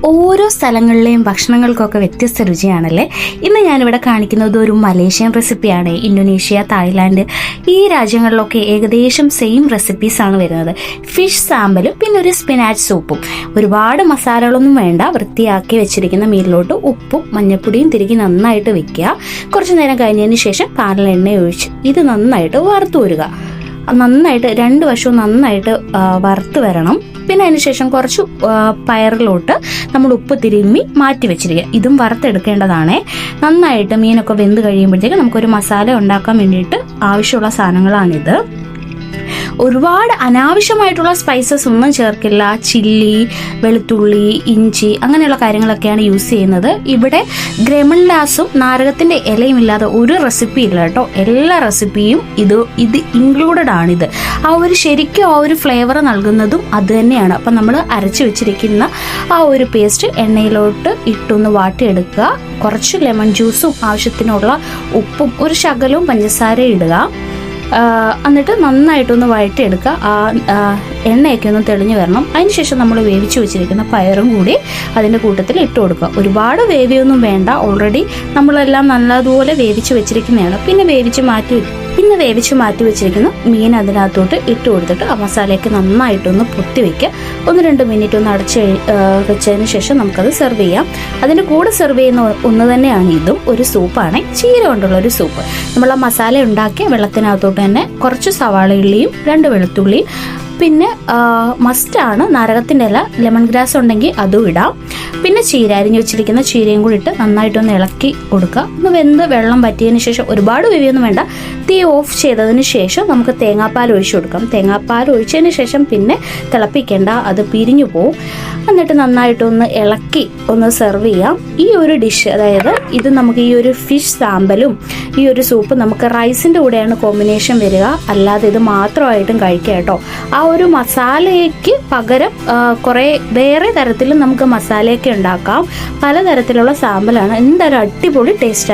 ഓരോ സ്ഥലങ്ങളിലെയും ഭക്ഷണങ്ങൾക്കൊക്കെ വ്യത്യസ്ത രുചിയാണല്ലേ. ഇന്ന് ഞാനിവിടെ കാണിക്കുന്നത് ഒരു മലേഷ്യൻ റെസിപ്പിയാണ്. ഇന്തോനേഷ്യ, തായ്ലാൻഡ് ഈ രാജ്യങ്ങളിലൊക്കെ ഏകദേശം സെയിം റെസിപ്പീസാണ് വരുന്നത്. ഫിഷ് സാമ്പലും പിന്നെ ഒരു സ്പിനാച്ച് സൂപ്പും. ഒരുപാട് മസാലകളൊന്നും വേണ്ട. വൃത്തിയാക്കി വെച്ചിരിക്കുന്ന മീനിലോട്ട് ഉപ്പും മഞ്ഞൾപ്പൊടിയും തിരികെ നന്നായിട്ട് വെക്കുക. കുറച്ചു നേരം കഴിഞ്ഞതിന് ശേഷം പാനിൽ എണ്ണ ഒഴിച്ച് ഇത് നന്നായിട്ട് വറുത്ത് വരിക. നന്നായിട്ട് രണ്ട് വശവും നന്നായിട്ട് വറുത്ത് വരണം. പിന്നെ അതിനുശേഷം കുറച്ച് പയറിലോട്ട് നമ്മൾ ഉപ്പ് തിരുമ്മി മാറ്റി വെച്ചിരിക്കുക. ഇതും വറുത്തെടുക്കേണ്ടതാണ്. നന്നായിട്ട് മീനൊക്കെ വെന്ത് കഴിയുമ്പോഴത്തേക്ക് നമുക്കൊരു മസാല ഉണ്ടാക്കാൻ വേണ്ടിയിട്ട് ആവശ്യമുള്ള സാധനങ്ങളാണിത്. ഒരുപാട് അനാവശ്യമായിട്ടുള്ള സ്പൈസസ് ഒന്നും ചേർക്കില്ല. ചില്ലി, വെളുത്തുള്ളി, ഇഞ്ചി അങ്ങനെയുള്ള കാര്യങ്ങളൊക്കെയാണ് യൂസ് ചെയ്യുന്നത്. ഇവിടെ ഗ്രമൻഡാസും നാരകത്തിന്റെ ഇലയും ഇല്ലാതെ ഒരു റെസിപ്പി ഇല്ല കേട്ടോ. എല്ലാ റെസിപ്പിയും ഇത് ഇൻക്ലൂഡഡ് ആണിത്. ശരിക്കും ആ ഒരു ഫ്ലേവർ നൽകുന്നതും അത് തന്നെയാണ്. അപ്പം നമ്മൾ അരച്ചു വെച്ചിരിക്കുന്ന ആ ഒരു പേസ്റ്റ് എണ്ണയിലോട്ട് ഇട്ടൊന്ന് വാട്ടിയെടുക്കുക. കുറച്ച് ലെമൺ ജ്യൂസും ആവശ്യത്തിനുള്ള ഉപ്പും ഒരു ശകലവും പഞ്ചസാരയും ഇടുക. എന്നിട്ട് നന്നായിട്ടൊന്ന് വഴറ്റിയെടുക്കുക. എണ്ണയൊക്കെ ഒന്ന് തെളിഞ്ഞു വരണം. അതിനുശേഷം നമ്മൾ വേവിച്ച് വെച്ചിരിക്കുന്ന പയറും കൂടി അതിൻ്റെ കൂട്ടത്തിൽ ഇട്ട് കൊടുക്കുക. ഒരുപാട് വേവിയൊന്നും വേണ്ട. ഓൾറെഡി നമ്മളെല്ലാം നല്ലതുപോലെ വേവിച്ച് വെച്ചിരിക്കുന്നതാണ്. പിന്നെ വേവിച്ച് മാറ്റി വെച്ചിരിക്കുന്ന മീൻ അതിനകത്തോട്ട് ഇട്ട് കൊടുത്തിട്ട് ആ മസാലയൊക്കെ നന്നായിട്ടൊന്ന് പൊത്തി വയ്ക്കുക. 1-2 മിനിറ്റ് ഒന്ന് അടച്ച് വെച്ചതിന് ശേഷം നമുക്കത് സെർവ് ചെയ്യാം. അതിൻ്റെ കൂടെ സെർവ് ചെയ്യുന്ന ഒന്ന് തന്നെയാണ് ഇതും. ഒരു സൂപ്പാണ്, ചീര കൊണ്ടുള്ള ഒരു സൂപ്പ്. നമ്മൾ ആ മസാല ഉണ്ടാക്കിയ വെള്ളത്തിനകത്തോട്ട് തന്നെ കുറച്ച് സവാളയുള്ളിയും 2 വെളുത്തുള്ളിയും പിന്നെ മസ്റ്റാണ് നാരകത്തിൻ്റെ ഇല, ലെമൺ ഗ്രാസ് ഉണ്ടെങ്കിൽ അതും ഇടാം. പിന്നെ ചീര, അരിഞ്ഞു വെച്ചിരിക്കുന്ന ചീരയും കൂടി ഇട്ട് നന്നായിട്ടൊന്ന് ഇളക്കി കൊടുക്കുക. ഒന്ന് വെന്ത് വെള്ളം പറ്റിയതിന് ശേഷം ഒരുപാട് വേവിയൊന്നും വേണ്ട. തീ ഓഫ് ചെയ്തതിന് ശേഷം നമുക്ക് തേങ്ങാപ്പാൽ ഒഴിച്ചു കൊടുക്കാം. തേങ്ങാപ്പാൽ ഒഴിച്ചതിന് ശേഷം പിന്നെ തിളപ്പിക്കേണ്ട, അത് പിരിഞ്ഞു പോവും. എന്നിട്ട് നന്നായിട്ടൊന്ന് ഇളക്കി ഒന്ന് സെർവ് ചെയ്യാം. ഈ ഒരു ഡിഷ്, അതായത് ഇത് നമുക്ക് ഈ ഒരു ഫിഷ് സാമ്പലും ഈ ഒരു സൂപ്പ് നമുക്ക് റൈസിൻ്റെ കൂടെയാണ് കോമ്പിനേഷൻ വരിക. അല്ലാതെ ഇത് മാത്രമായിട്ടും കഴിക്കാം കേട്ടോ. ആ ഒരു മസാലയ്ക്ക് പകരം കുറേ വേറെ തരത്തിലും നമുക്ക് മസാലയൊക്കെ ഉണ്ടാക്കാം. പലതരത്തിലുള്ള സാമ്പലാണ്. എന്തായാലും അടിപൊളി ടേസ്റ്റ്.